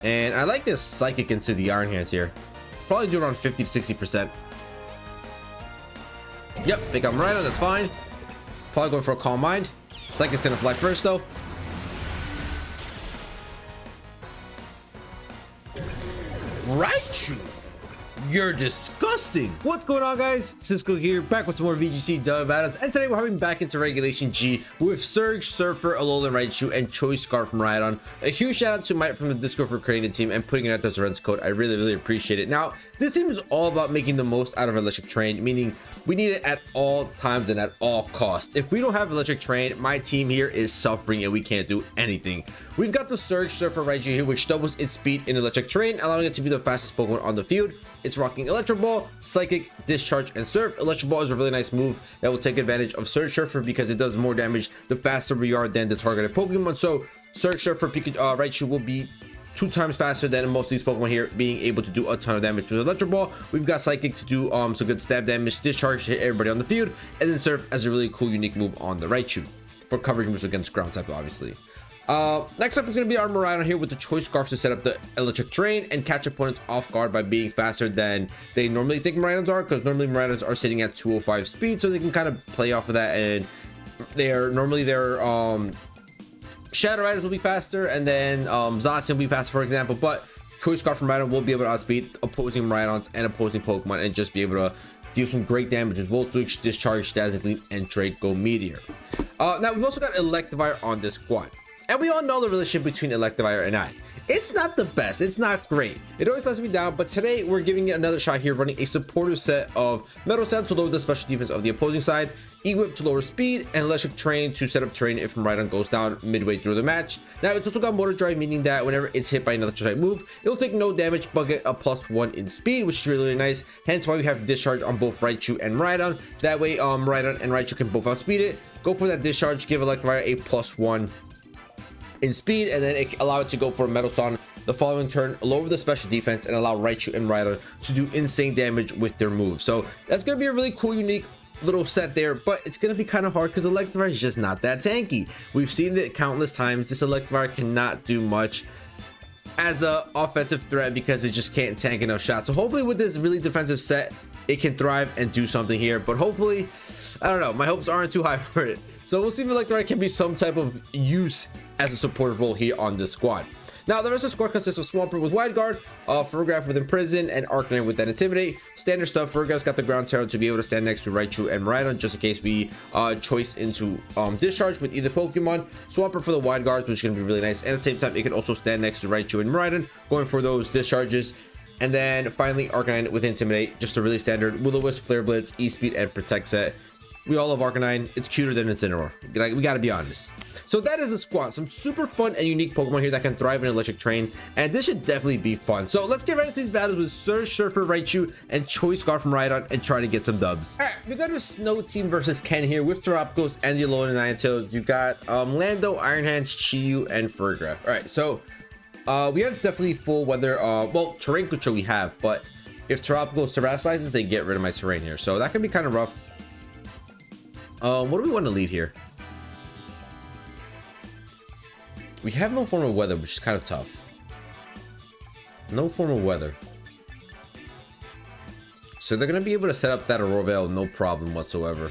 And I like this Psychic into the Iron Hands here. Probably do around 50 to 60%. Yep, think I'm right on, that's fine. Probably going for a Calm Mind. Psychic's gonna fly first though. RAICHU, you're disgusting. What's going on, guys? Cisco here, back with some more VGC dub battles, and today we're hopping back into Regulation G with Surge, Surfer, Alolan Raichu, and Choice Scarf from Rhydon. A huge shout out to Mike from the Discord for creating the team and putting it out as a Rents code. I really appreciate it. Now, this team is all about making the most out of Electric Terrain, meaning we need it at all times and at all costs. If we don't have Electric Terrain, my team here is suffering and we can't do anything. We've got the Surge, Surfer, Raichu here, which doubles its speed in Electric Terrain, allowing it to be the fastest Pokemon on the field. It's rocking Electro Ball, Psychic, Discharge, and Surf. Electro Ball is a really nice move that will take advantage of Surge Surfer because it does more damage the faster we are than the targeted Pokemon. So Surge Surfer Raichu will be 2 times faster than most of these Pokemon here, being able to do a ton of damage with Electro Ball. We've got Psychic to do some good stab damage, Discharge to hit everybody on the field, and then Surf as a really cool unique move on the Raichu for covering moves against ground type, obviously. Next up is going to be our Rhydon here with the Choice Scarf to set up the Electric Terrain and catch opponents off guard by being faster than they normally think Rhydons are, because normally Rhydons are sitting at 205 speed, so they can kind of play off of that, and their Shadow Riders will be faster, and then Zacian will be faster, for example, but Choice Scarf from Rhydon will be able to outspeed opposing Rhydons and opposing Pokemon and just be able to deal some great damage with Volt Switch, Discharge, Dazzling Gleam, and Draco Meteor. Now, we've also got Electivire on this squad. And we all know the relationship between Electivire and I. It's not the best, it's not great. It always lets me down, but today we're giving it another shot here, running a supportive set of Metal Sand to lower the special defense of the opposing side, E-Whip to lower speed, and Electric Terrain to set up terrain if Rhydon goes down midway through the match. Now, it's also got Motor Drive, meaning that whenever it's hit by an electric type move, it'll take no damage but get a +1 in speed, which is really nice. Hence why we have Discharge on both Raichu and Rhydon. That way, Rhydon and Raichu can both outspeed it. Go for that Discharge, give Electivire a +1 in speed, and then allow it to go for a Metal Sand the following turn, lower the special defense, and allow Raichu and Rhydon to do insane damage with their moves. So that's gonna be a really cool, unique little set there, but it's gonna be kind of hard because Electivire is just not that tanky. We've seen it countless times. This Electivire cannot do much as a offensive threat because it just can't tank enough shots. So hopefully with this really defensive set, it can thrive and do something here, but hopefully, I don't know, my hopes aren't too high for it. So we'll see if Electivire can be some type of use as a supportive role here on this squad. Now, the rest of the squad consists of Swampert with Wide Guard, Ferrograph with Imprison, and Arcanine with that Intimidate. Standard stuff, Ferrograph's got the Ground Terror to be able to stand next to Raichu and Rhydon, just in case we choice into Discharge with either Pokemon. Swampert for the Wide Guards, which is going to be really nice. And at the same time, it can also stand next to Raichu and Rhydon, going for those Discharges. And then finally, Arcanine with Intimidate, just a really standard Will-O-Wisp, Flare Blitz, E-Speed, and Protect set. We all love Arcanine. It's cuter than Incineroar. We gotta be honest. So that is a squad. Some super fun and unique Pokemon here that can thrive in Electric Terrain, and this should definitely be fun. So let's get right into these battles with Surge, Surfer, Raichu, and Choice Scarf from Rhydon and try to get some dubs. All right, we got a Snow Team versus Ken here with Terapagos and the Alolan Ninetales. You got Lando, Iron Hands, Chi-Yu, and Ferrograph. All right, so we have definitely full weather. Well, Terrain Control we have, but if Terapagos terastallizes, they get rid of my terrain here, so that can be kind of rough. What do we want to lead here? We have no form of weather, which is kind of tough. No form of weather. So they're going to be able to set up that Aurora Veil no problem whatsoever.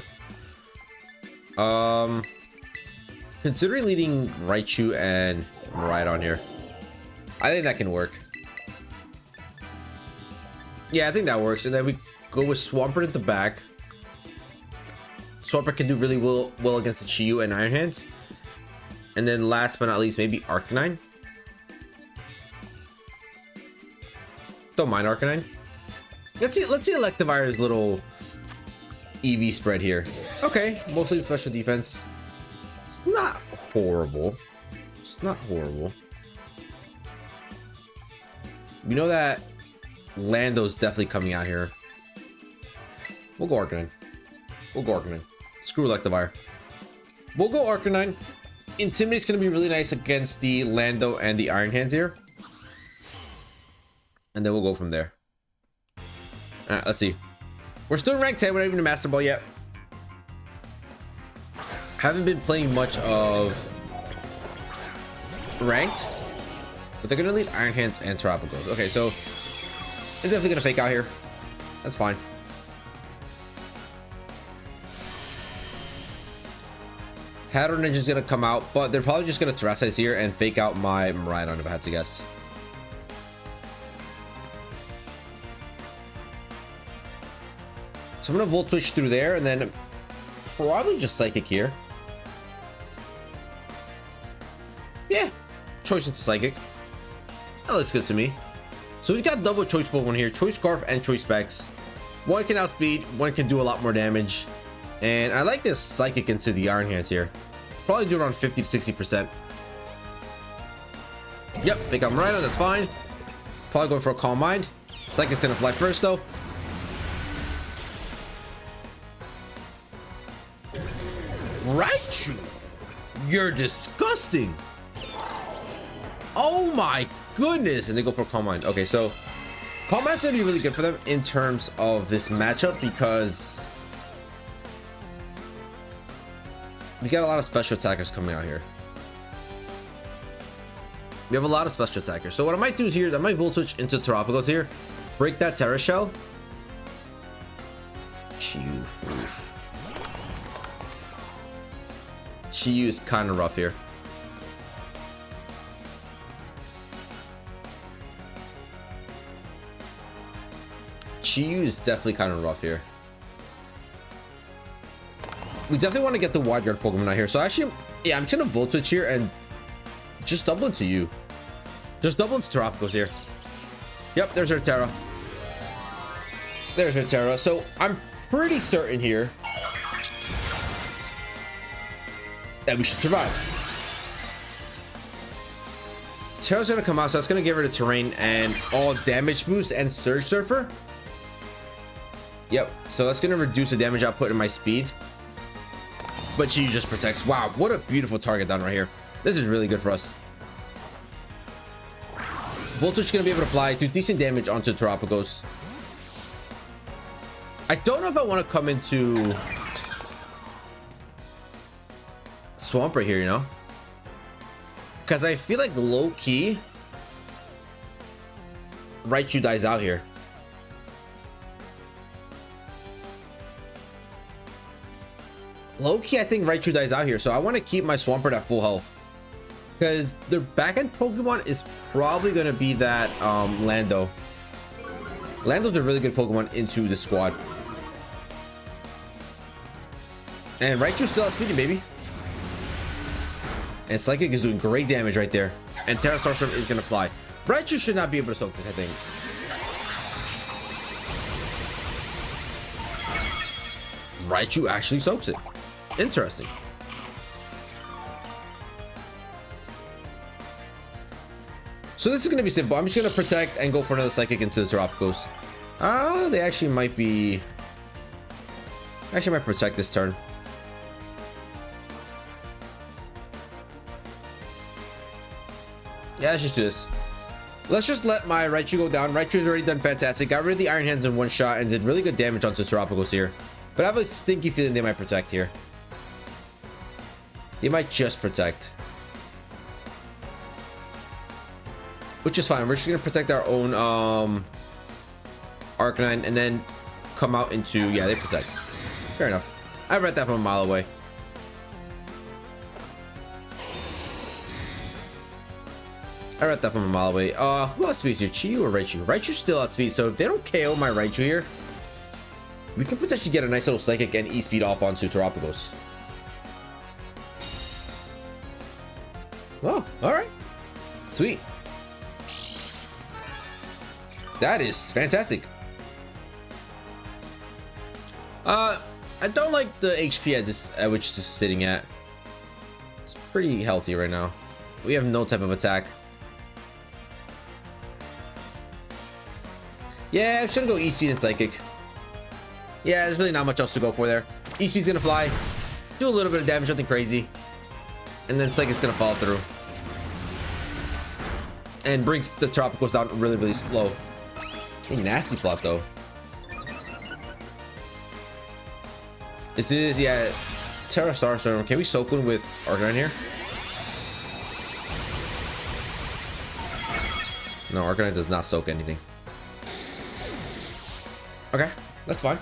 Considering leading Raichu and Rhydon here, I think that can work. Yeah, I think that works. And then we go with Swampert at the back. Swampert can do really well against the Chi-Yu and Iron Hands. And then last but not least, maybe Arcanine. Don't mind Arcanine. Let's see Electivire's little EV spread here. Okay, mostly special defense. It's not horrible. It's not horrible. We know that Lando's definitely coming out here. We'll go Arcanine. We'll go Arcanine. Screw Electivire. We'll go Arcanine. Intimidate's going to be really nice against the Lando and the Iron Hands here. And then we'll go from there. Alright, let's see. We're still in rank 10. We're not even a Master Ball yet. Haven't been playing much of Ranked. but they're gonna lead Iron Hands and Tropicals. Okay, so it's definitely gonna fake out here. That's fine. Hatter Ninja's gonna come out, but they're probably just gonna Terrasilize here and fake out my Miraidon if I had to guess. So I'm gonna Volt Switch through there and then probably just Psychic here. Yeah, choice into Psychic. That looks good to me. So we've got double choice Pokemon here, Choice Scarf and Choice Specs. One can outspeed, one can do a lot more damage. And I like this Psychic into the Iron Hands here. Probably do around 50 to 60%. Yep, think I'm right on, that's fine. Probably going for a Calm Mind. Psychic's gonna fly first though. Raichu! You're disgusting! Oh my goodness! And they go for Calm Mind. Okay, so Calm Mind's gonna be really good for them in terms of this matchup because we got a lot of special attackers coming out here. We have a lot of special attackers. So what I might do is here, I might Volt Switch into Terrapagos here. Break that Terra Shell. Chiyu is kind of rough here. Chiyu is definitely kind of rough here. We definitely want to get the Wide Guard Pokemon out here. So actually, yeah, I'm just gonna Volt Switch here and just double into you. Just double into Terrapagos here. Yep, there's our Terra. There's our Terra. So I'm pretty certain here that we should survive. Terra's gonna come out, so that's gonna give her the Terrain and all damage boost and Surge Surfer. Yep, so that's gonna reduce the damage output and my speed. But she just protects. Wow, what a beautiful target down right here. This is really good for us. Voltage is gonna be able to fly, do decent damage onto Terrapagos. I don't know if I want to come into Swampert here, you know, because I feel like low key Raichu dies out here. Low key, I think Raichu dies out here, so I want to keep my Swampert at full health because their back-end Pokemon is probably going to be that Lando. Lando's a really good Pokemon into the squad. And Raichu's still outspeeding, baby. And Psychic is doing great damage right there. And Terra Starstorm is going to fly. Raichu should not be able to soak this, I think. Raichu actually soaks it. Interesting. So this is going to be simple. I'm just going to protect and go for another Psychic into the Terrapagos. They actually might be... Actually might protect this turn. Yeah, let's just do this. Let's just let my Raichu go down. Raichu's already done fantastic. Got rid of the Iron Hands in one shot and did really good damage onto Terrapagos here. But I have a stinky feeling they might protect here. They might just protect. Which is fine. We're just going to protect our own Arcanine and then come out into... Yeah, they protect. Fair enough. I read that from a mile away. I read that from a mile away. Who outspeeds here? Chiyu or Raichu? Raichu's still outspeed, so if they don't KO my Raichu here, we can potentially get a nice little Psychic and E-Speed off onto Terrapagos. Oh, alright. Sweet. That is fantastic. I don't like the HP at this, which is sitting at. It's pretty healthy right now. We have no type of attack. Yeah, I'm just gonna go E-Speed and Psychic. Yeah, there's really not much else to go for there. E-Speed's gonna fly, do a little bit of damage, nothing crazy. And then Psychic's gonna follow through. And brings the Tropicals down really, really slow. A nasty plot though. This is, yeah, Terra Starstorm. Can we soak one with Arcanine here? No, Arcanine does not soak anything. Okay, that's fine.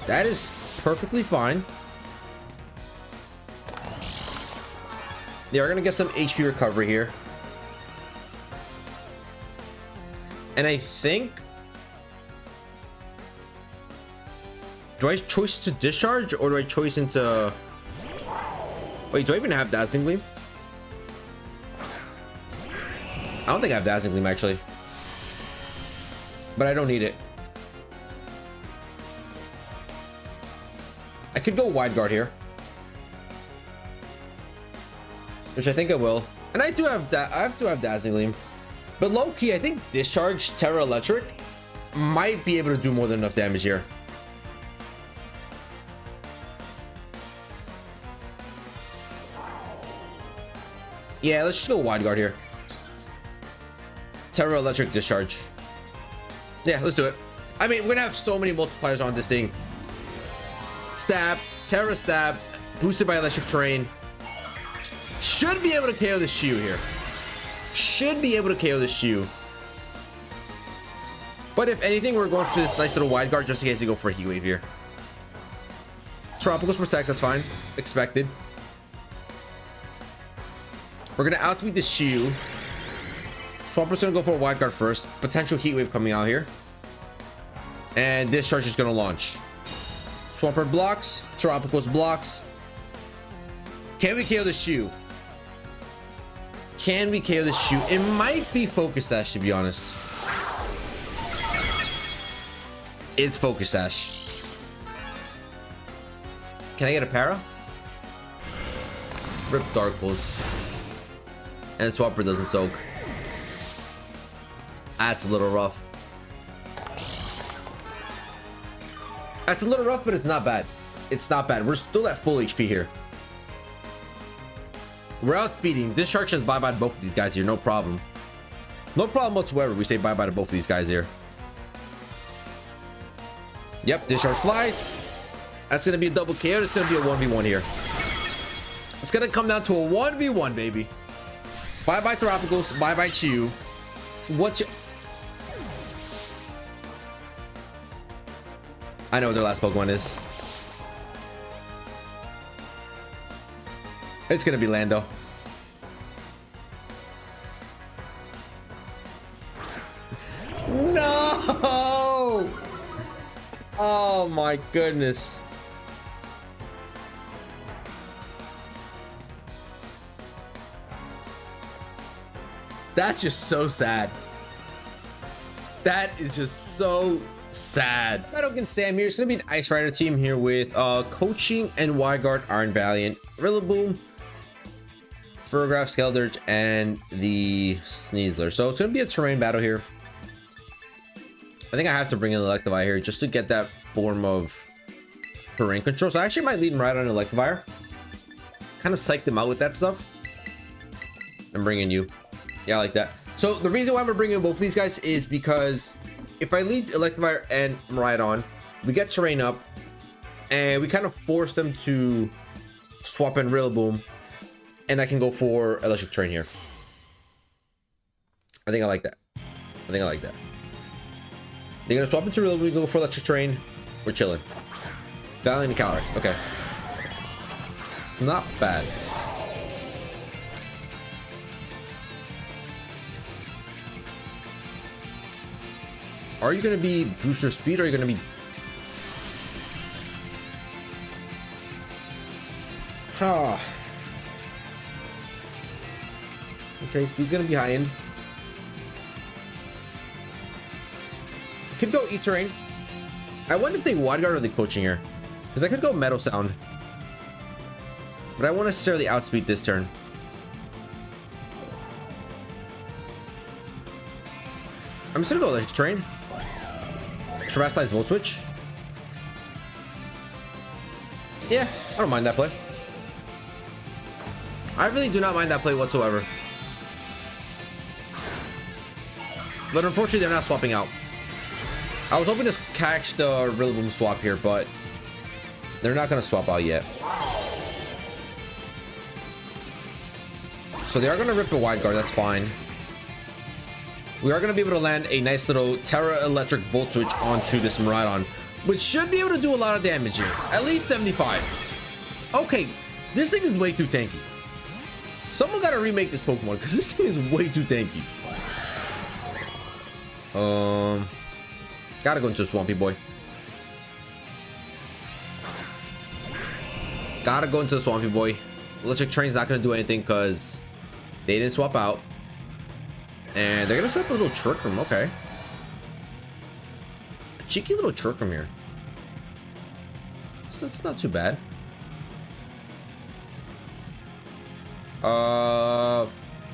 That is perfectly fine. They are gonna get some HP recovery here. And I think... Do I choice to discharge or do I choice into... Wait, do I even have Dazzling Gleam? I don't think I have Dazzling Gleam actually. But I don't need it. I could go Wide Guard here. Which I think I will. And I do have that. I do have Dazzling Gleam. But low key, I think Discharge Terra Electric might be able to do more than enough damage here. Yeah, let's just go Wide Guard here. Terra Electric Discharge. Yeah, let's do it. I mean, we're gonna have so many multipliers on this thing. Stab, Terra Stab, boosted by Electric Terrain. Should be able to KO this Chew here. Should be able to KO this Chew. But if anything, we're going for this nice little Wide Guard just in case they go for a Heat Wave here. Tropicals protects, that's fine. Expected. We're gonna outspeed this Chew. Swamper's gonna go for a Wide Guard first. Potential Heat Wave coming out here. And Discharge is gonna launch. Swampert blocks. Tropicals blocks. Can we KO this Chew? Can we KO this Chew? It might be Focus Sash, to be honest. It's Focus Sash. Can I get a para? Rip Dark Pulse. And Swampert doesn't soak. That's a little rough. That's a little rough, but it's not bad. It's not bad. We're still at full HP here. We're outspeeding. Discharge says bye-bye to both of these guys here. No problem. No problem whatsoever. We say bye-bye to both of these guys here. Yep, Discharge flies. That's going to be a double KO. It's going to be a 1v1 here. It's going to come down to a 1v1, baby. Bye-bye Tropicals. Bye-bye Chew. What's your... I know what their last Pokemon is. It's gonna be Lando. No! Oh my goodness. That's just so sad. That is just so sad. Medoc and Sam here. It's gonna be an Ice Rider team here with Coaching and Wide Guard, Iron Valiant, Rillaboom, Furgraph, Skeldurge, and the Sneasler. So it's gonna be a terrain battle here. I think I have to bring in Electivire here just to get that form of terrain control. So I actually might lead him right on Electivire. Kind of psych them out with that stuff. I'm bringing you. Yeah, I like that. So the reason why I'm bringing both of these guys is because if I lead Electivire and Miraidon, we get terrain up, and we kind of force them to swap in Rillaboom, and I can go for Electric Terrain here. I think I like that. I think I like that. They're gonna swap into Rillaboom, we go for Electric Terrain. We're chilling. Valiant and Calyrex. Okay. It's not bad. Are you going to be booster speed or are you going to be... Huh. Okay, speed's going to be high end. Could go E-Terrain. I wonder if they Wide Guard or they Coaching here. Because I could go Metal Sound. But I won't necessarily outspeed this turn. I'm just going to go Electric Terrain. Terrestrialize Volt Switch. Yeah, I don't mind that play. I really do not mind that play whatsoever. But unfortunately, they're not swapping out. I was hoping to catch the Rillaboom swap here, but they're not going to swap out yet. So So they are going to rip a wide guard. That's fine. We are going to be able to land a nice little Terra Electric Volt Switch onto this Miraidon, which should be able to do a lot of damage here. At least 75. Okay, this thing is way too tanky. Someone got to remake this Pokemon because this thing is way too tanky. Gotta go into Swampy Boy. Gotta go into the Swampy Boy. Electric Train's not gonna do anything because they didn't swap out. And they're gonna set up a little Trick Room. Okay. A cheeky little Trick Room here. It's not too bad.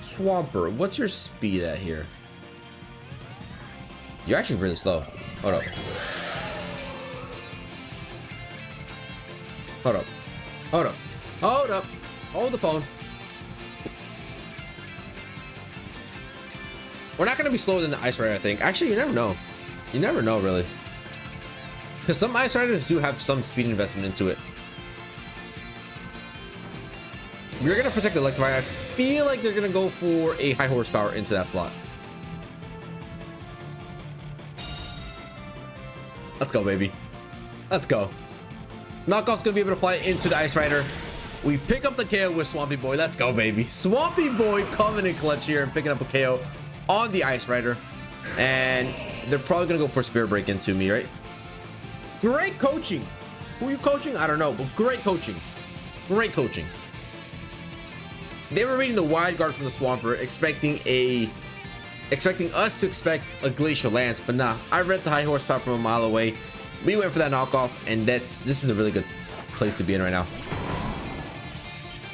Swampert, what's your speed at here? You're actually really slow. Hold up. Hold up. Hold up. Hold up. Hold the phone. We're not going to be slower than the Ice Rider, I think. Actually, you never know. You never know, really. Because some Ice Riders do have some speed investment into it. We're going to protect the Electivire. I feel like they're going to go for a high horsepower into that slot. Let's go, baby. Let's go. Knockoff's gonna be able to fly into the Ice Rider. We pick up the KO with Swampy Boy. Let's go, baby. Swampy Boy coming in clutch here and picking up a KO on the Ice Rider. And they're probably gonna go for Spirit Break into me, right? Great coaching. Who are you coaching? I don't know, but great coaching. Great coaching. They were reading the wide guard from the Swampert, expecting us to expect a Glacial Lance, but nah, I read the high horsepower from a mile away. We went for that knockoff, and this is a really good place to be in right now.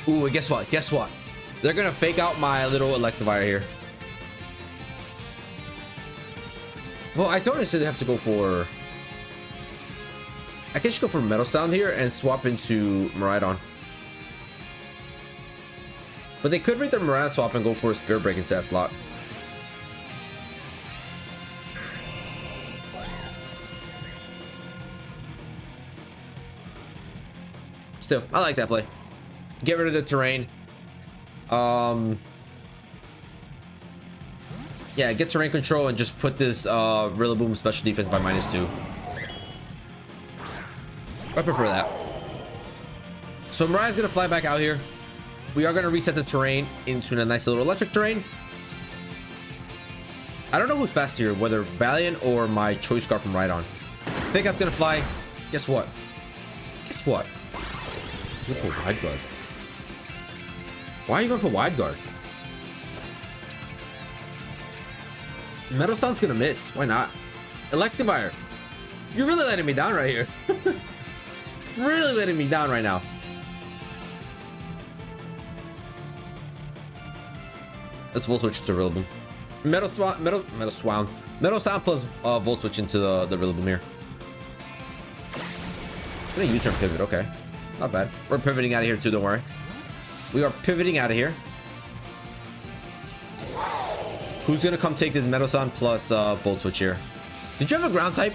Ooh, and guess what? Guess what? They're gonna fake out my little Electivire here. Well, I don't necessarily have to go for... I can just go for Metal Sound here and swap into Miraidon. But they could read their Miraidon swap and go for a Spirit Break into that slot. Still, I like that play. Get rid of the terrain. Yeah, get terrain control and just put this Rillaboom special defense by -2. I prefer that. So Mariah's gonna fly back out here. We are gonna reset the terrain into a nice little electric terrain. I don't know who's faster here, whether Valiant or my Choice Scarf from Rhydon. Pickup's gonna fly. Guess what? Guess what? Go for Wide Guard. Why are you going for Wide Guard? Metal Sound's gonna miss. Why not? Electivire. You're really letting me down right here. Really letting me down right now. Let's Volt Switch to Rillaboom. Metal Sound plus Volt Switch into the Rillaboom here. It's gonna U-turn pivot. Okay, not bad. We're pivoting out of here too. Don't worry. We are pivoting out of here. Who's gonna come take this Metal Sound plus Volt Switch here? Did you have a ground type?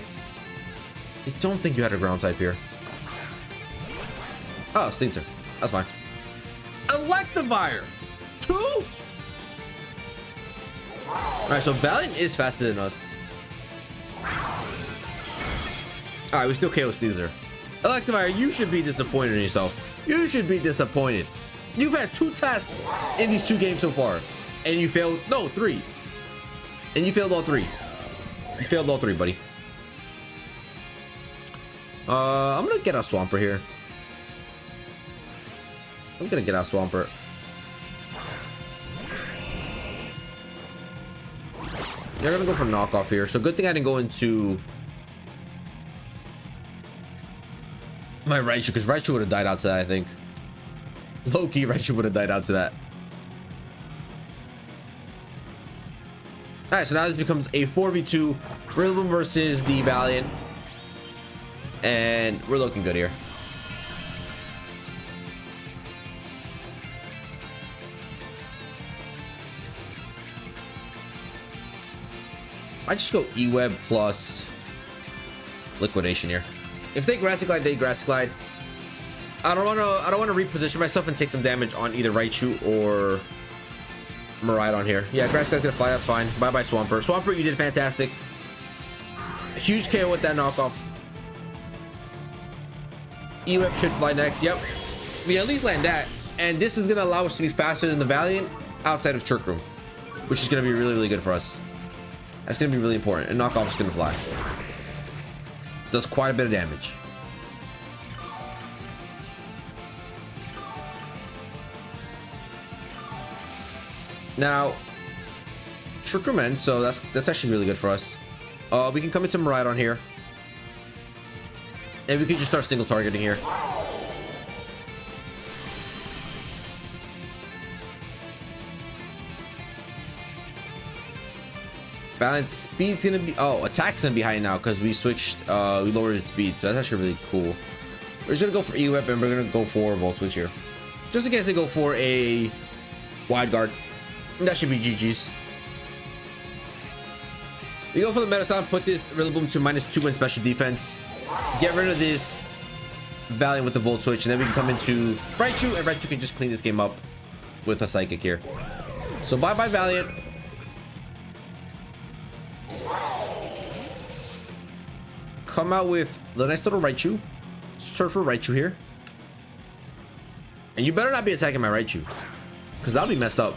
I don't think you had a ground type here. Oh, Caesar. That's fine. Electivire. 2? Alright, so Valiant is faster than us. Alright, we still KO Caesar. Electivire, you should be disappointed in yourself. You should be disappointed. You've had 2 tests in these 2 games so far. And you failed, no, 3. And you failed all 3. You failed all 3, buddy. I'm gonna get out Swampert here. I'm gonna get out Swampert. They're gonna go for knockoff here. So good thing I didn't go into my Raichu, because Raichu would have died out to that, I think. Low-key, Raichu would have died out to that. Alright, so now this becomes a 4v2 Rillaboom versus the Valiant. And we're looking good here. I just go E-Web plus Liquidation here. If they Grassy Glide, they Grassy Glide. I don't want to reposition myself and take some damage on either Raichu or Miraidon here. Yeah, Grass Guy's gonna fly, that's fine. Bye-bye, Swampert. Swampert, you did fantastic. Huge KO with that knockoff. E-Whip should fly next. Yep. We at least land that. And this is gonna allow us to be faster than the Valiant outside of Trick Room, which is gonna be really, really good for us. That's gonna be really important. And knockoff is gonna fly. Does quite a bit of damage. Now, Trick Room ends, so that's actually really good for us. We can come into Miraidon here. And we can just start single targeting here. Balance speed's gonna be, oh, attack's gonna be high now because we switched, we lowered its speed, so that's actually really cool. We're just gonna go for E-Whip and we're gonna go for Volt Switch here. Just in case they go for a wide guard. That should be GG's. We go for the Meta Stomp, put this Rillaboom to -2 in special defense. Get rid of this Valiant with the Volt Switch, and then we can come into RAICHU, and RAICHU can just clean this game up with a Psychic here. So bye-bye Valiant. Come out with the nice little RAICHU. Surfer RAICHU here. And you better not be attacking my RAICHU, because that'll be messed up.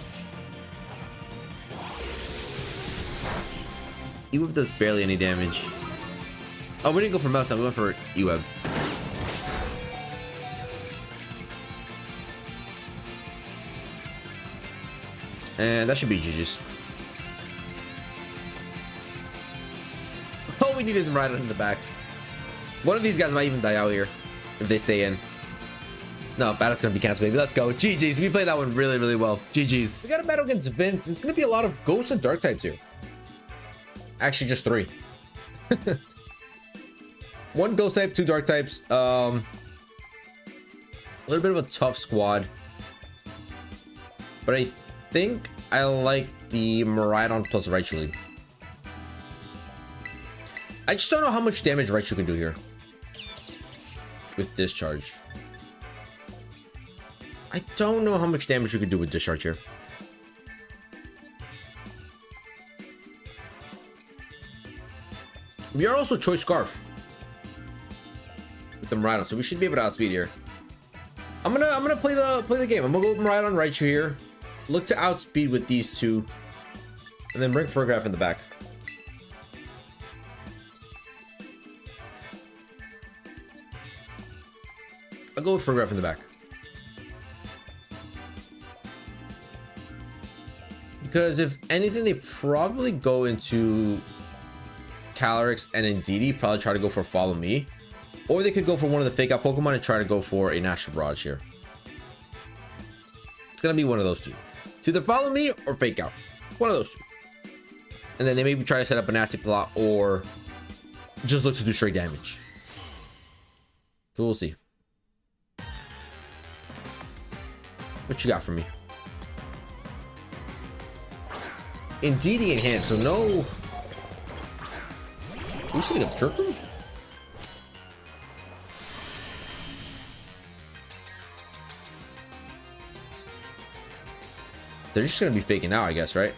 E-Web does barely any damage. Oh, we didn't go for Mouse, we went for E-Web. And that should be GG's. All we need is Miraidon in the back. One of these guys might even die out here if they stay in. No, battle's gonna be canceled, baby. Let's go. GG's. We played that one really, really well. GG's. We got a battle against Vince, and it's gonna be a lot of Ghost and Dark types here. Actually, just 3. 1 Ghost type, 2 Dark types. A little bit of a tough squad. But I think I like the Miraidon plus RAICHU lead. I just don't know how much damage RAICHU can do here with Discharge. I don't know how much damage you can do with Discharge here. We are also Choice Scarf with the Miraidon, so we should be able to outspeed here. I'm gonna play the game. I'm gonna go with Miraidon RAICHU here. Look to outspeed with these two, and then bring Fergraph in the back. I'll go with Fergraph in the back. Because if anything, they probably go into Calyrex and Indeedee, probably try to go for Follow Me. Or they could go for one of the fake out Pokemon and try to go for a Natural Barrage here. It's gonna be one of those two. It's either Follow Me or Fake Out. One of those two. And then they maybe try to set up a nasty plot or just look to do straight damage. So we'll see. What you got for me? Indeedee in hand, so no. Who's sitting up Trick Room? They're just gonna be faking out, I guess, right?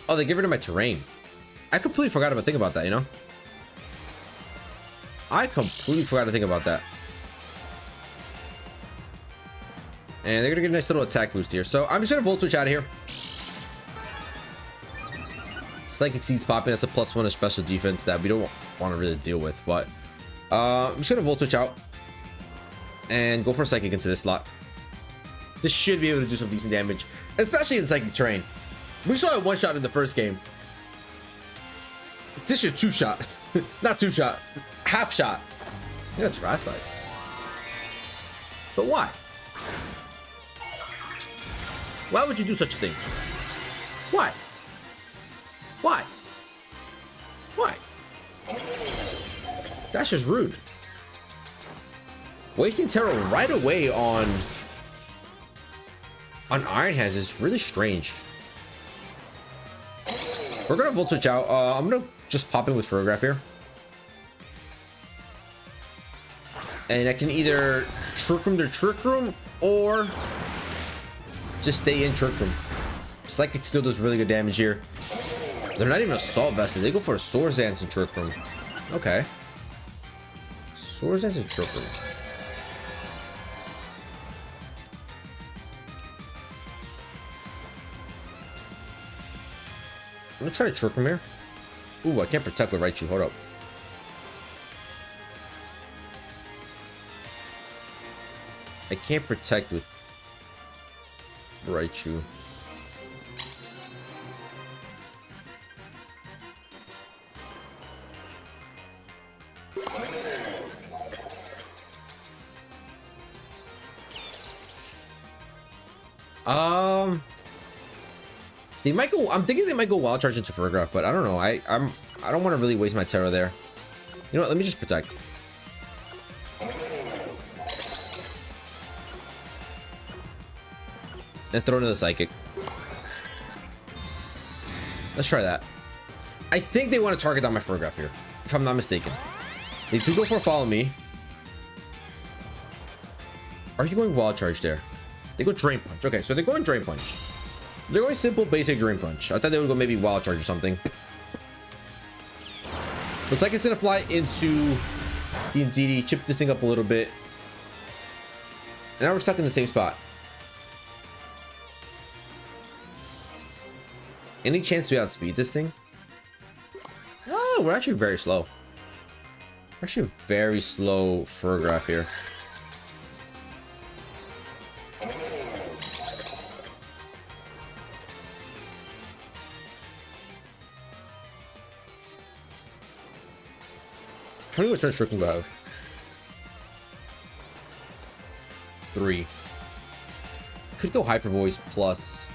Oh, they get rid of my terrain. I completely forgot to think about that, you know? I completely forgot to think about that. And they're gonna get a nice little attack boost here. So I'm just gonna Volt Switch out of here. Psychic Seed's popping. That's a +1 of special defense that we don't want to really deal with. But I'm just gonna Volt Switch out and go for a Psychic into this slot. This should be able to do some decent damage, especially in Psychic terrain. We saw it 1-shot in the first game. This should 2-shot. Not 2-shot. Half-shot. Yeah, it's Grass Slice. But why? Why would you do such a thing? Why? Why? Why? That's just rude. Wasting Terror right away on Iron Hands is really strange. We're gonna Volt Switch out. I'm gonna just pop in with Ferrograph here. And I can either Trick Room their Trick Room or just stay in Trick Room. Psychic still does really good damage here. They're not even Assault Vested. They go for a Swords Dance in Trick Room. Okay. Swords Dance in Trick Room. I'm gonna try to Trick Room here. Ooh, I can't protect with RAICHU. Hold up. I can't protect with RAICHU. They might go. I'm thinking they might go Wild Charge into Fergraph, but I don't know. I don't want to really waste my Terra there. You know what? Let me just protect. And throw into the Psychic. Let's try that. I think they want to target down my Fergraph here, if I'm not mistaken. They do go for a Follow Me. Are you going Wild Charge there? They go Drain Punch. Okay, so they're going Drain Punch. They're going simple, basic Drain Punch. I thought they would go maybe Wild Charge or something. Looks like it's gonna fly into the Indeedee, chip this thing up a little bit. And now we're stuck in the same spot. Any chance we outspeed this thing? Oh, we're actually very slow. We're actually very slow Fergraph here. How many returns Trick Room do I have? 3. Could go Hyper Voice plus.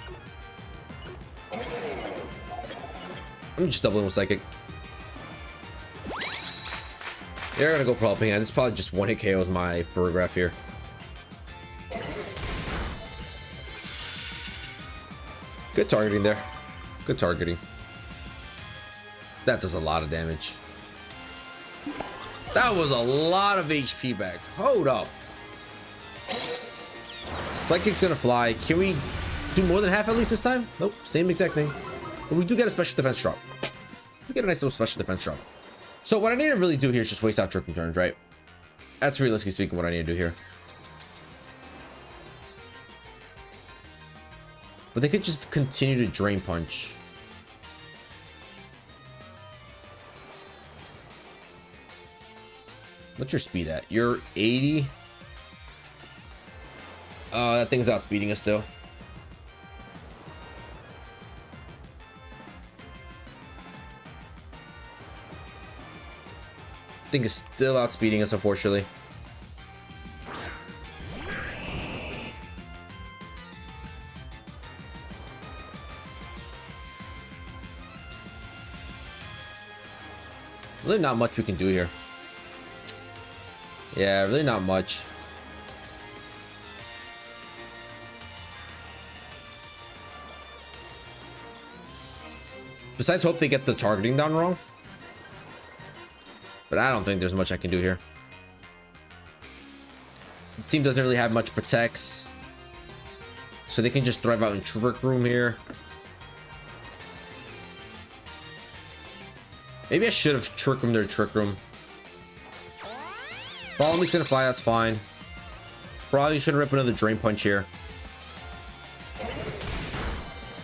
I'm just doubling with Psychic. They're gonna go for Helping Hand. This probably just one hit KOs my Fergraph here. Good targeting there. Good targeting. That does a lot of damage. That was a lot of HP back. Hold up. Psychic's gonna fly. Can we do more than half at least this time? Nope, same exact thing. But we do get a special defense drop. We get a nice little special defense drop. So what I need to really do here is just waste out Trick Room turns, right? That's realistically speaking what I need to do here. But they could just continue to Drain Punch. What's your speed at? You're 80. That thing's outspeeding us still. Thing is still outspeeding us, unfortunately. Really not much we can do here. Yeah, really not much. Besides hope they get the targeting down wrong. But I don't think there's much I can do here. This team doesn't really have much protects. So they can just thrive out in Trick Room here. Maybe I should have Trick Room their Trick Room. Follow Me's gonna fly, that's fine. Probably shouldn't rip another Drain Punch here.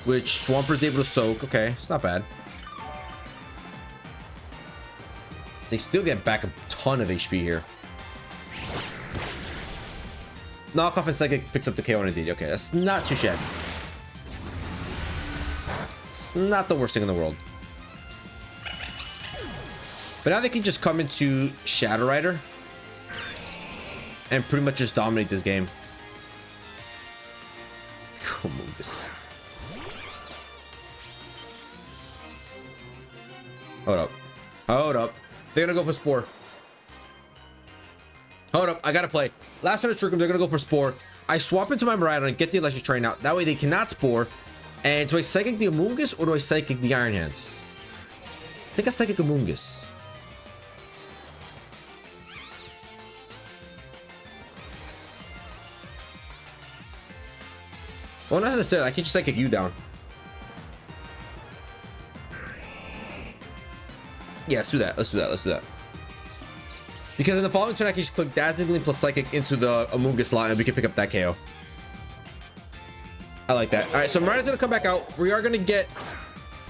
Which Swamper's able to soak. Okay, it's not bad. They still get back a ton of HP here. Knockoff and Psychic picks up the KO on Indeedee. Okay, that's not too shabby. It's not the worst thing in the world. But now they can just come into Shadow Rider and pretty much just dominate this game. Come on, this. Hold up. Hold up. They're gonna go for Spore. Hold up. I gotta play. Last turn of Trick Room, they're gonna go for Spore. I swap into my Miraidon and get the Electric Train out. That way they cannot Spore. And do I Psychic the Amoonguss or do I Psychic the Iron Hands? I think I Psychic Amoonguss. Well, not necessarily. I can just psychic you down. Yeah, let's do that. Let's do that. Let's do that. Because in the following turn, I can just click Dazzling Gleam plus Psychic into the Amoonguss slot, and we can pick up that KO. I like that. All right, so Miraidon's gonna come back out. We are gonna get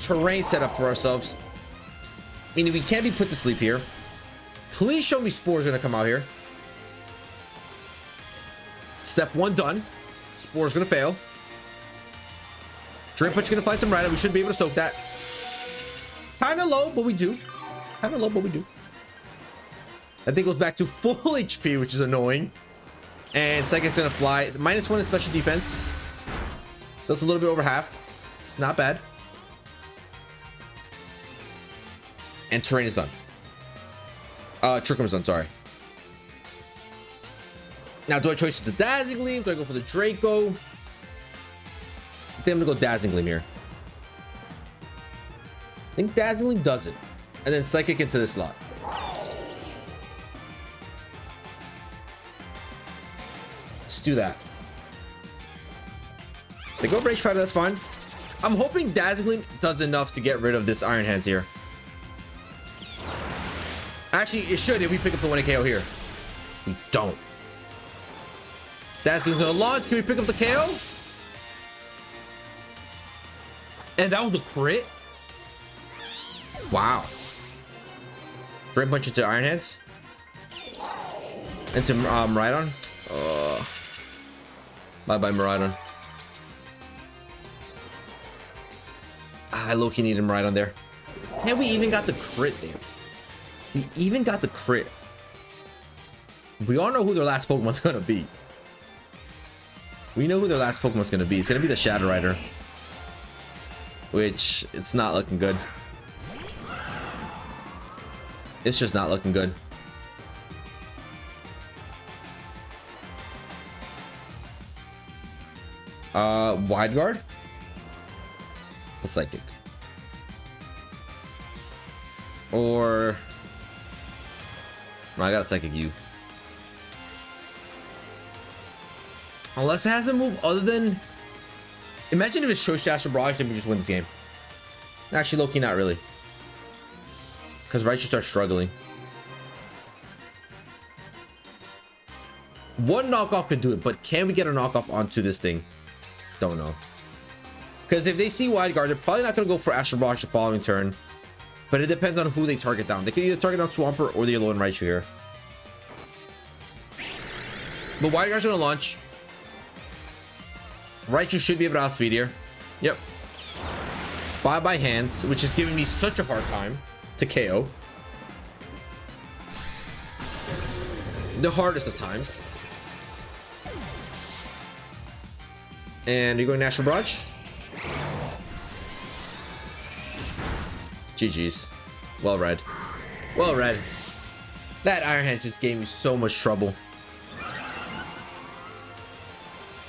terrain set up for ourselves, meaning we can't be put to sleep here. Please show me Spore's gonna come out here. Step 1 done. Spore's gonna fail. Drain Punch gonna find some Miraidon. We should be able to soak that. Kind of low, but we do. Kind of low, but we do. That thing goes back to full HP, which is annoying. And Psychic's gonna fly. -1 in special defense. Does a little bit over half. It's not bad. And terrain is done. Trick Room's done, sorry. Now, do I choose the Dazzling Gleam? Do I go for the Draco? I think I'm gonna go Dazzling Gleam here. I think Dazzling Gleam does it. And then Psychic into this slot. Let's do that. They go Rage Powder, that's fine. I'm hoping Dazzling Gleam does enough to get rid of this Iron Hands here. Actually, it should if we pick up the 1 KO here. We don't. Dazzling Gleam's gonna launch. Can we pick up the KO? And that was a crit? Wow. Drain Punch into Iron Hands. Into Miraidon. Bye-bye, Miraidon. I low-key needed Miraidon there. And we even got the crit there. We even got the crit. We all know who their last Pokemon's gonna be. We know who their last Pokemon's gonna be. It's gonna be the Shadow Rider. Which, it's not looking good. It's just not looking good. Wide Guard? The Psychic. Or... No, I got a Psychic U. Unless it has a move other than... Imagine if it's Choice Astral Barrage, then we just win this game. Actually, low-key, not really. Because RAICHU starts struggling. One knockoff could do it, but can we get a knockoff onto this thing? Don't know. Because if they see Wide Guard, they're probably not going to go for Astral Barrage the following turn. But it depends on who they target down. They can either target down Swampert or the Yellow and RAICHU here. But Wide Guard's going to launch. RAICHU should be able to outspeed here. Yep. Bye-bye Hands, which is giving me such a hard time to KO. The hardest of times. And you're going Natural Barrage? GG's. Well read. Well read. That Iron Hand just gave me so much trouble.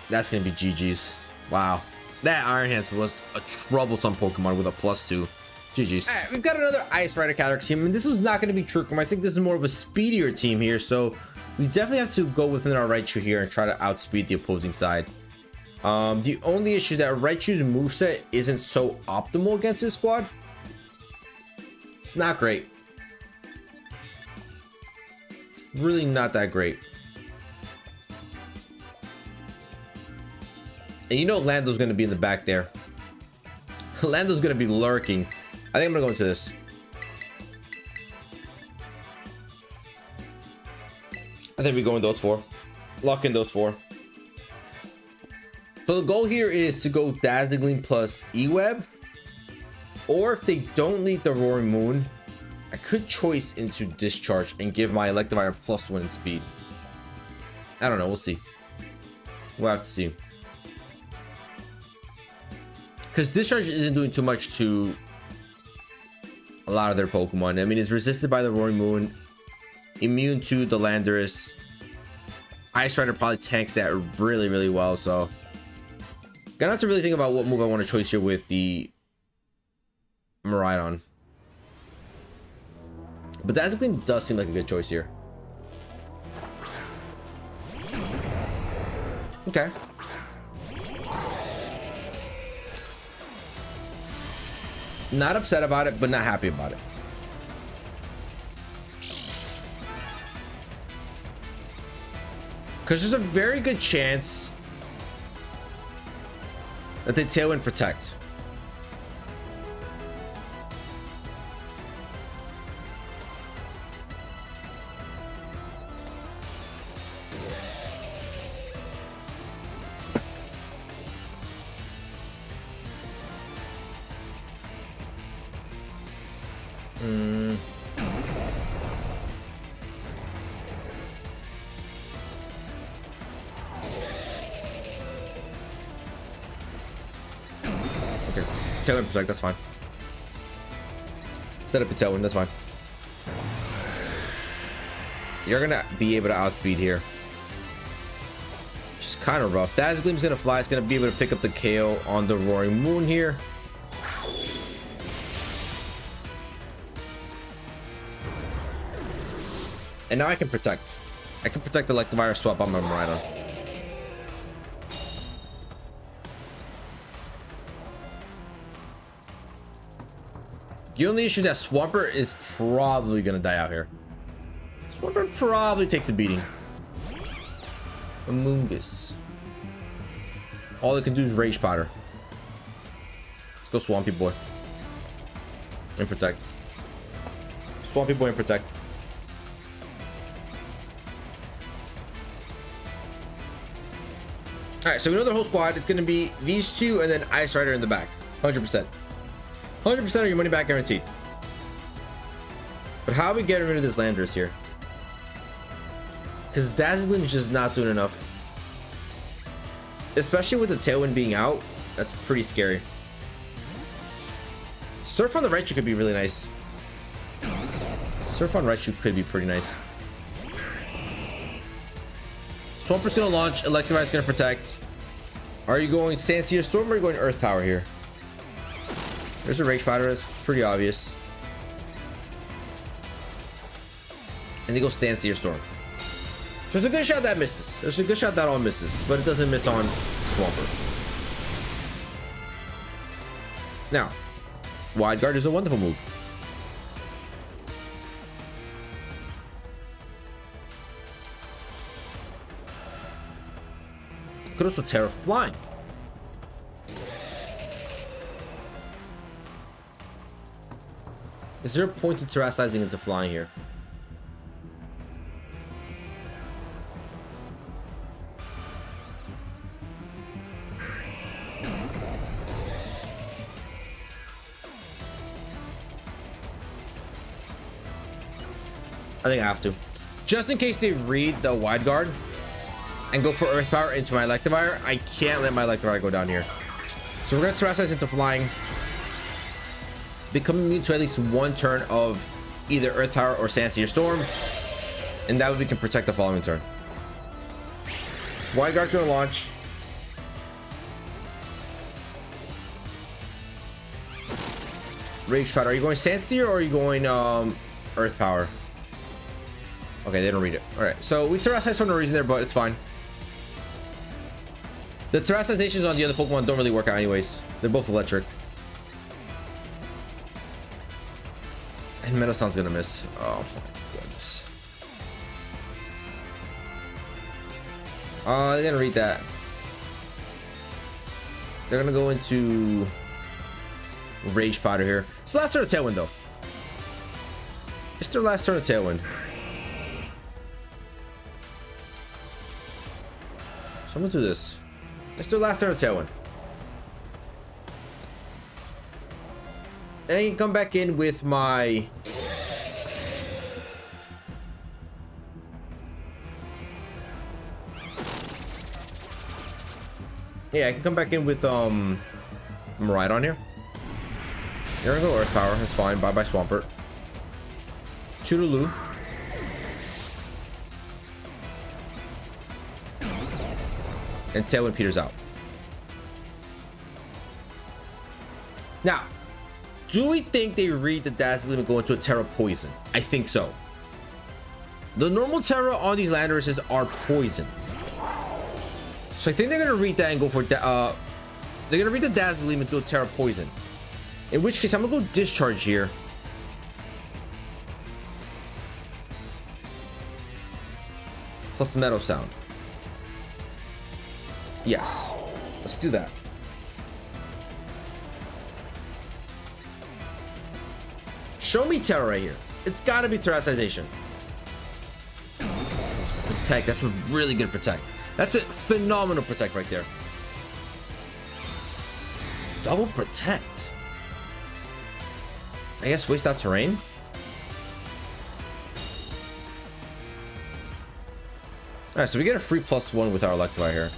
That's gonna be GG's. Wow. That Iron Hands was a troublesome Pokemon with a +2. GG's. Alright, we've got another Ice Rider character team, and this was not gonna be Trick Room. I think this is more of a speedier team here, so we definitely have to go within our RAICHU here and try to outspeed the opposing side. The only issue is that RAICHU's moveset isn't so optimal against this squad. It's not great. Really not that great. And you know Lando's going to be in the back there. Lando's going to be lurking. I think I'm going to go into this. I think we go in those 4. Lock in those 4. So the goal here is to go Dazzling Gleam plus E-Web. Or if they don't lead the Roaring Moon, I could choice into Discharge and give my Electivire +1 in speed. I don't know. We'll see. We'll have to see. Because Discharge isn't doing too much to a lot of their Pokemon. I mean, it's resisted by the Roaring Moon, immune to the Landorus. Ice Rider probably tanks that really, really well. So, gonna have to really think about what move I want to choice here with the Miraidon. But Dazzling Gleam does seem like a good choice here. Okay. Not upset about it, but not happy about it. Because there's a very good chance that they Tailwind Protect. Okay, Tailwind Protect, that's fine. Set up a Tailwind, that's fine. You're gonna be able to outspeed here. Which is kind of rough. Dazzle Gleam's gonna fly. It's gonna be able to pick up the KO on the Roaring Moon here. And now I can protect. I can protect the Electivire swap on my Miraidon. The only issue is that Swampert is probably gonna die out here. Swampert probably takes a beating. Amoonguss. All it can do is Rage Powder. Let's go Swampy Boy. And protect. Swampy Boy and protect. Alright, so we know the whole squad. It's going to be these two and then Ice Rider in the back. 100%. 100% of your money back guaranteed. But how are we getting rid of this Landorus here? Because Dazzling is just not doing enough. Especially with the Tailwind being out. That's pretty scary. Surf on the Raichu could be really nice. Surf on Raichu could be pretty nice. Swampert's gonna launch, Electivire's gonna protect. Are you going Sandseer Storm or are you going Earth Power here? There's a Rage Powder, that's pretty obvious. And they go Sandseer Storm. There's a good shot that misses. There's a good shot that all misses, but it doesn't miss on Swampert. Now, Wide Guard is a wonderful move. Could also Terra Flying. Is there a point to terrestrializing into flying here? I think I have to. Just in case they read the Wide Guard and go for Earth Power into my Electivire, I can't let my Electivire go down here. So we're going to terrestrialize into flying. Become immune to at least one turn of either Earth Power or Sandseer Storm. And that way we can protect the following turn. Wide Guard's going to launch. Rage Powder. Are you going Sandseer or are you going Earth Power? Okay, they don't read it. All right, so we terrestrialize for no reason there, but it's fine. The terrestrializations on the other Pokemon don't really work out anyways. They're both electric. And Metason's gonna miss. Oh my goodness. They're gonna read that. They're gonna go into Rage Powder here. It's the last turn of Tailwind though. It's their last turn of Tailwind. So I'm gonna do this. It's their last turn of Tailwind. And I can come back in with my I can come back in with Miraidon here. You're gonna go Earth Power, that's fine. Bye bye Swampert. Toodaloo. And Tailwind peters out. Now, do we think they read the Dazzling and go into a Terra Poison? I think so. The normal Terra on these Landoruses are poison. So I think they're gonna read that and go for they're gonna read the Dazzling and do a Terra Poison. In which case, I'm gonna go discharge here. Plus metal sound. Yes. Let's do that. Show me terror right here. It's gotta be terrestrialization. Protect. That's a really good protect. That's a phenomenal protect right there. Double protect. I guess waste out terrain. Alright, so we get a free +1 with our Electivire here,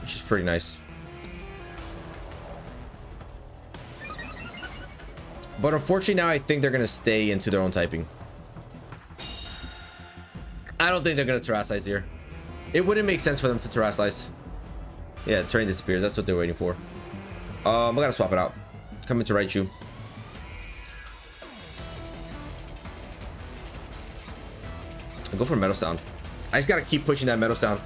which is pretty nice. But unfortunately now I think they're going to stay into their own typing. I don't think they're going to terrestrialize here. It wouldn't make sense for them to terrestrialize. Yeah, terrain disappears. That's what they're waiting for. I gotta swap it out. Come into RAICHU. I'll go for metal sound. I just gotta keep pushing that metal sound.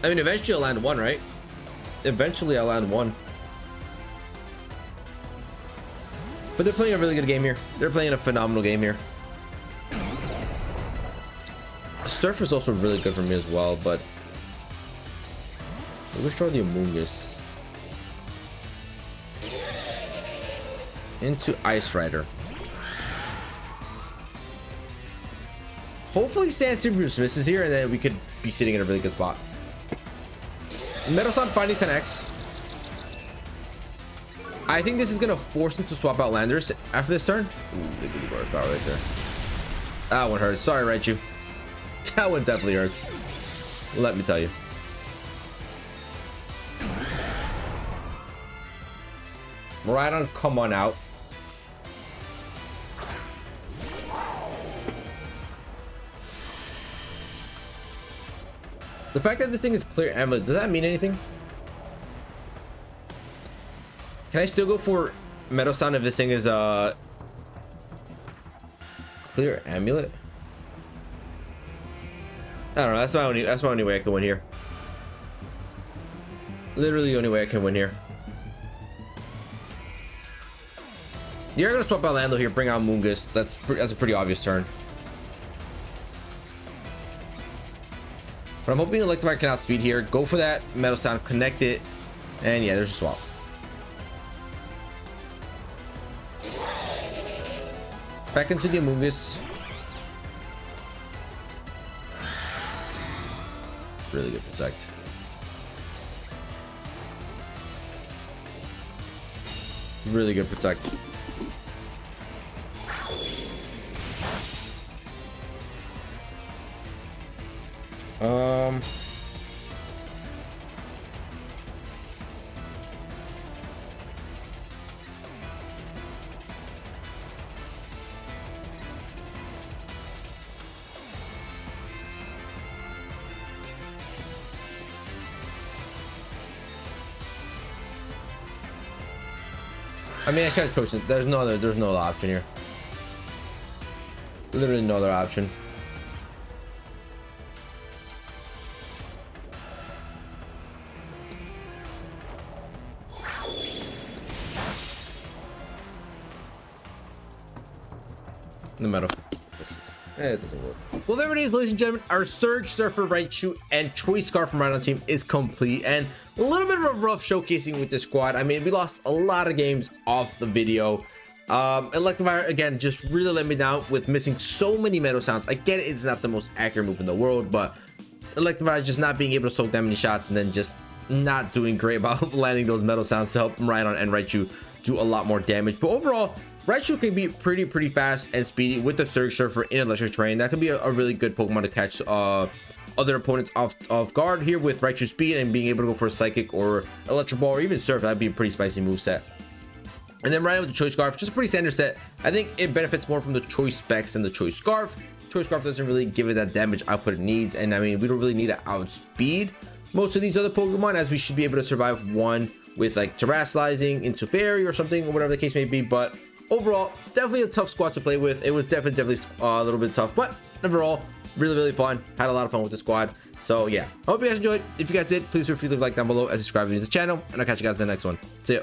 I mean, eventually I'll land one, right? Eventually I'll land one. But they're playing a really good game here. They're playing a phenomenal game here. Surfer is also really good for me as well, but let's try the Amoonguss into Ice Rider. Hopefully Sand Super misses here, and then we could be sitting in a really good spot. Metal Sound finally connects. I think this is gonna force him to swap out Landers after this turn. Ooh, the good bar power right there. That one hurts. Sorry, RAICHU. That one definitely hurts. Let me tell you. Miraidon, come on out. The fact that this thing is clear amulet, does that mean anything? Can I still go for metal sound if this thing is clear amulet? I don't know. That's my only way I can win here. Literally the only way I can win here. You're gonna swap out Lando here, bring out Amoonguss. That's a pretty obvious turn. But I'm hoping Electivire can outspeed here. Go for that metal sound, connect it, and yeah, there's a swap. Back into the Amoonguss. Really good protect. Really good protect. I mean, I should have chosen. There's no other option here. Literally no other option. No matter. It doesn't work. Well, there it is, ladies and gentlemen. Our Surge, Surfer, RAICHU, and Choice Scarf from Miraidon team is complete, and a little bit of a rough showcasing with this squad. I mean, we lost a lot of games off the video. Electivire again just really let me down with missing so many metal sounds. I get it, it's not the most accurate move in the world, but Electivire just not being able to soak that many shots and then just not doing great about landing those metal sounds to help Miraidon and RAICHU do a lot more damage. But overall, RAICHU can be pretty fast and speedy with the Surge Surfer in electric terrain. That could be a really good Pokemon to catch other opponents off guard here with RAICHU speed and being able to go for a Psychic or Electro Ball or even Surf. That'd be a pretty spicy move set. And then right with the Choice Scarf, just a pretty standard set. I think it benefits more from the Choice specs than the Choice Scarf. Choice Scarf doesn't really give it that damage output it needs, and I mean, we don't really need to outspeed most of these other Pokemon, as we should be able to survive one with like terrestrializing into Fairy or something, or whatever the case may be. But overall, definitely a tough squad to play with. It was definitely a little bit tough, but overall, really fun. Had a lot of fun with the squad. So yeah, I hope you guys enjoyed. If you guys did, please feel free to leave a like down below and subscribe to the channel, and I'll catch you guys in the next one. See ya.